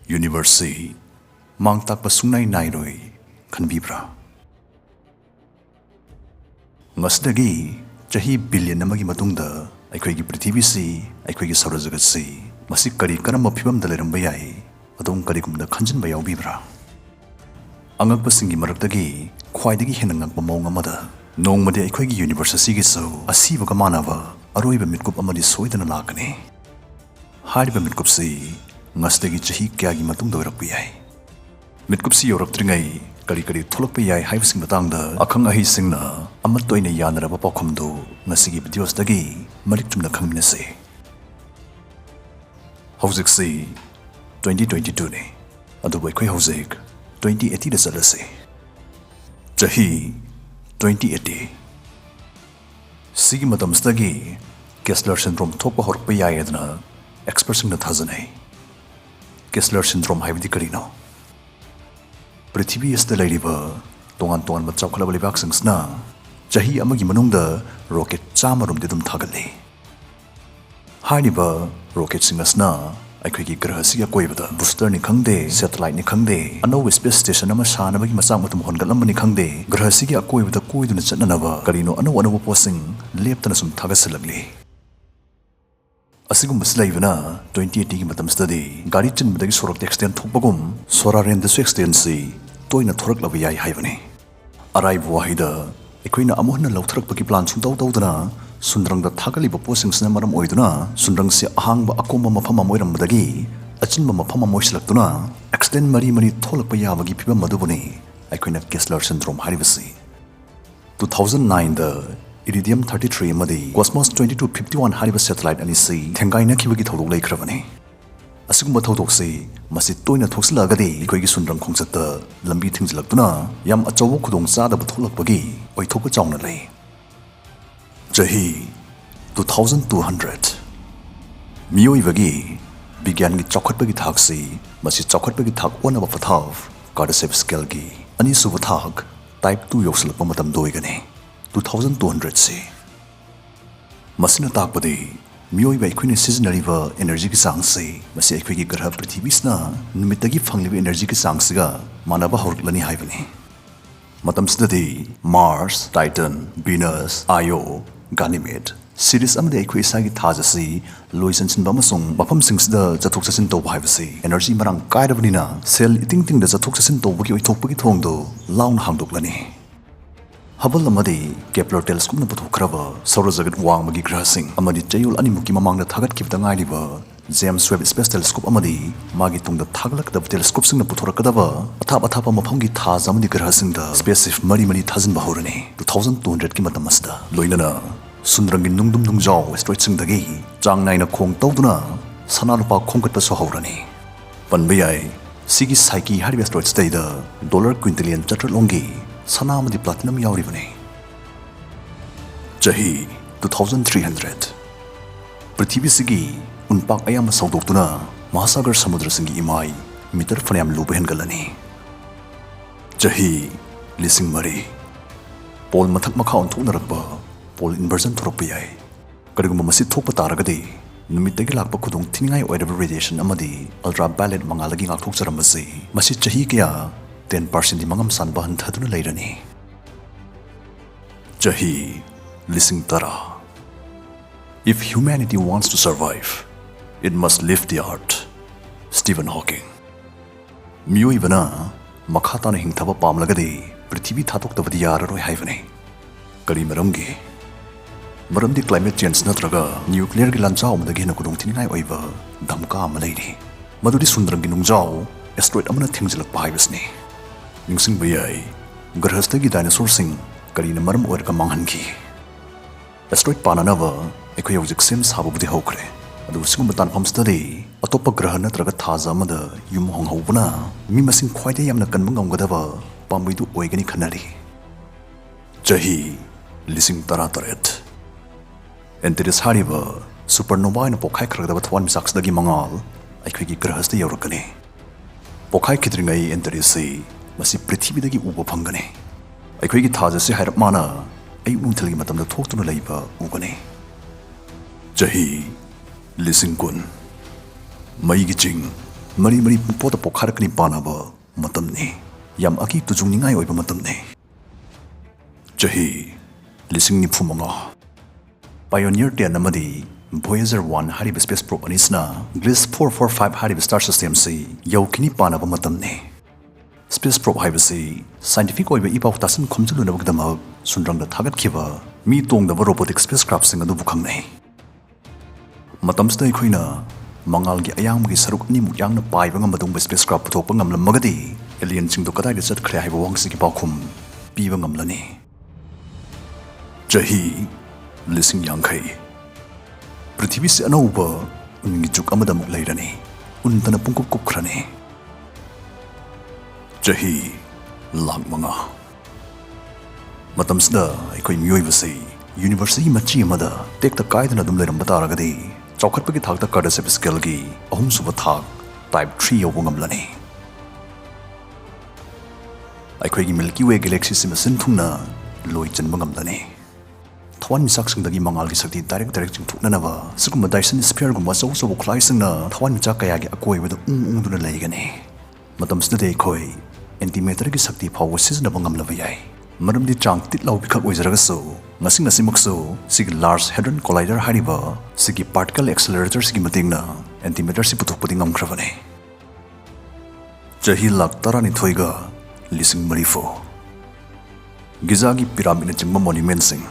Universe मांग ताकपा सुंगनाई नाइरोई खनबीब्रा ngasidaigi chahi billion amagi matungda aikoigi prithvi si aikoigi saura jagat si masi kari karamba phibam da leramba yai adong kari gumda khanjin ba yaubibra angakpa singi maraktagi khwaidagi hena ngakpa mawng amada nongmade aikoigi universe si gi so asiba ka manava aroiba mitkup amadi soidana lakani hariba mitkup si ngasidagi chahi kyagi matungda oirakpa yai mitkup si yoraktringai kari tholokpa yai haibsing matangda akhang ahi singna amatoina yanaraba pakhomdu ngasigi videos dagi malik chumna khangminase hauzik si 2022 ne adubai khoi hauzik 2080 da salase chahi 2080 sigi matamstagi Kessler syndrome thokpa horkpa yai adna expert singna thazanai Kessler syndrome haibdi karino Prithvi asda lairiba tongan machawkhlaba lebak singsna chahi amagi manungda rocket chamarum de dum thagale hariba rocket singasna aikoigi graha siga koibada booster ni khangde satellite ni khangde ano space station ama sana bagi masang matum hongalam ni khangde graha siga koibada koiduna chatnanaba karino ano posing leptana sum thagasalagli asigum baslaivana 2080 gi matam study gari chinbadagi sorok extend thokbagum soraren de extend si toina thorak labi yai haibani arai buahida ekoina amohna lauthrak pagi plan sungtau tawdana sundrangda thagali ba posing sna maram oiduna sundrang se ahangba akomba mafam amoiram badagi achinba mafam amoislaktuna extend mari tholak pa yabagi phibam madubuni ekoina Kessler syndrome haribasi 2009 da Iridium 33 amadi Cosmos 2251 hariba satellite ani si thengaina khibagi thodok laikhrabani asigumba thodok si masi toina thokslagadi koigi sunrang khongsatta lambi thingjilaktuna yam achawu khudong chada ba tholakpagi oithokpa chawna lei chahi 2200 miyoibagi bigyan gi chokhatpagi thak si masi chokhatpagi thak onaba pathav cardiac scale gi ani suba thak type 2 yokslakpa matam doigani 2200 se masina takpadi miyoi bai khune seasonariva energy ki sangse masi akhoi gi grah prithibisna numitagi phangliba energy ki sangsiga manaba horklani haibani matamsidadi Mars, Titan, Venus, Io, Ganymede Sirius amade akhoi sagi thajasi loisansin bamasung mafam singsda jathok chasin to haibasi energy marang kairabnina cell iting da jathok chasin to bagi oithokpagi thongdo laun hangdoklani Hubble amadi Kepler telescope na puthokraba saurajagat wangmagi grahasing amadi chayul animuki mamangda thagat kibda ngailiba James Webb Space Telescope amadi magi tungda thaglakdaba telescope singna puthorakadaba athapa mafamgi thaja amadi grahasing da spaceship mari thajin bahorani 2200 ki matamasda loinana sundrangin nungdum nungjaw asteroid singdagi changnaina khong tawduna sanalupa khongkatpa so haurani panbayai sigi saiki hariba asteroid state dollar quintillion chatralongi Sana amadi platinum yauribani chahi 2300 prithvi sigi unpak ayam saudoktuna mahasagar samudra singi imai meter phanyam luba hengalani chahi lising mari pol mathak makha onthoknarakba pol inversion thoroppa yai karigumba masi thokpa taragadi numitagi lakpa khudong thingai oiraba radiation amadi ultraviolet mangalagi ngakthok charamasi masi chahi kya 10% di mangam sanba hanthaduna leirani chahi lising tara if humanity wants to survive it must live the art Stephen Hawking miyoibana makhatana hingthaba pamlagadi prithvi thatoktabadi yararoi haibani kari maramdi climate change natraga nuclear gi lanchaw amdagi na kudong thinai oiba damka amaleiri madudi sundrang gi nungjaw asteroid amana thingjalak haibasni Ningsing bayai grahastagi dinosaur sing karina maram oirka manghanki asteroid pananava ekhoi hojik sem sabubdi hokre adu sigum tan phamstadi atopa graha natraga thaja amada yum honghobuna mi masing khwaide yamna kanma ngamgadaba pambidu oigani khanari chahi lising tarataret enteris hariba supernova na pokhai khradaba thwan misaksdagi mangal ekhoi gi grahasta yorakani pokhai khidringai enterisi masi prithibidagi uba phangane aikoigi thajase hairap mana ay nungthalgi matamda thoktuna leiba ugane chahi lising kun maigi ching mari mari pungpota pokharakni panaba matamni yam aki tujungningai oiba matamni chahi lising ni phumanga Pioneer 10 amadi Voyager 1 hariba space probe anisna Gliss 445 hariba star system si yaukini panaba matamni Space probe haibasi scientific oiba ipau tasin khomjulunabagdama sunrangda thagatkiba mi tongdaba robotic spacecraft sing adu bukhangnai matamsda ikhoina mangalgi ayanggi saruk ni mukyangna paiba ngamadung spacecraft puthokpa ngamlamagadi alien singdo kadai de chatkre haiba wangsi ki pakhum piba ngamlani chahi Lising Yankai Prithvi se anauba ungi juk amada muk leirani untana pungkup kupkrani chahi lakmanga matamsda aikoi miyoi basi university machi amada tekta kaidana dum leiram bataragadi chawkhatpagi thakta kadasep skill gi ahum suba thak type 3 yobungamlani aikoi gi Milky Way galaxy simasin thungna loi chanbangamlani Thwan misak singdagi mangal gi sakti direct jing thuknanaba siguma Dyson sphere guma so klai singna thwan misak kaya gi akoi wada duna laigani matamsda dei khoi antimatter gi sakti phaw season bangam laba yai maramdi chang tit law bikak oizaraga so ngasi makso sig large hadron collider hariba sigi particle accelerator sigi matingna antimatter si puthok pudi ngamkravane chahi lak tarani thoiga lising marifo gizagi pyramid chingma monument sing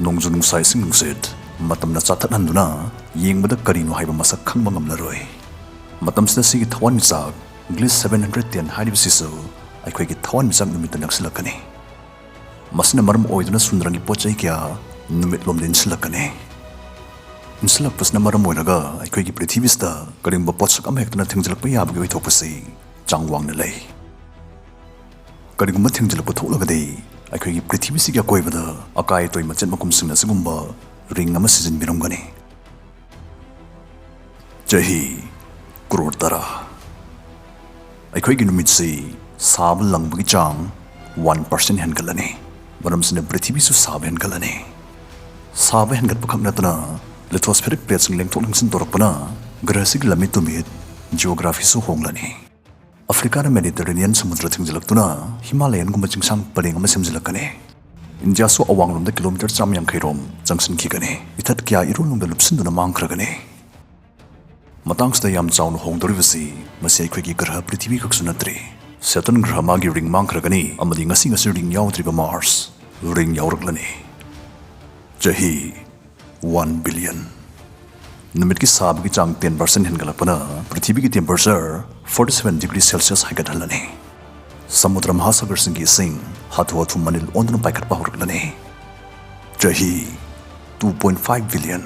Nongjunung sai sing nungset matamna chathat handuna yengbada karino haiba masak khangba ngamlaroi matamsda sigi thwan misak Gliss 710 hariba sisu aikhoi gi thwan misak numit naksilakani masna maram oiduna sunrangi pochai kya numit lomden silakani insilak pasna maram oiraga aikhoi gi prithivista karimba pochak am hektuna thingjalak pa yabgi oithopasi changwang na lei karigumba thingjalak pa tholagadi Aikoi Prithvi Siga Koibada, Akai Toy Machin Makumsing Sigumba, Ring Nama Season Birungani. Chahi Kurotara Aikoi Ginumitsi, Sab Langbugi Chang, 1% Hengalani, Baramsin Prithvi Su Sab Hengalani. Sab Hengat Pukamnatana, Lithospheric plates in Lengthoning Dorpana, Grasig Lamitumit, Geography Su Honglani. Africa na Mediterranean samudra thingjalakuna Himalayan gumba chingsang paring ama semjilakane India so awanglom da kilometer chamyang khairom junction khigane ithat kya irulung da lupsinduna mangkragane matangsta yam chaun hongdoribasi masi khoi gi grah prithvi khaksunatri Saturn grah ma gi ring mangkragani amadi ngasi ring yaudriba Mars ring yauraglani chahi 1 billion Numit ki saab ki chang 10% hengalapana Prithvi ki temperature 47 degrees Celsius haigathalani Samudra Mahasagar singi sing hatu manil ondana paikat pahuraglani Chahi 2.5 billion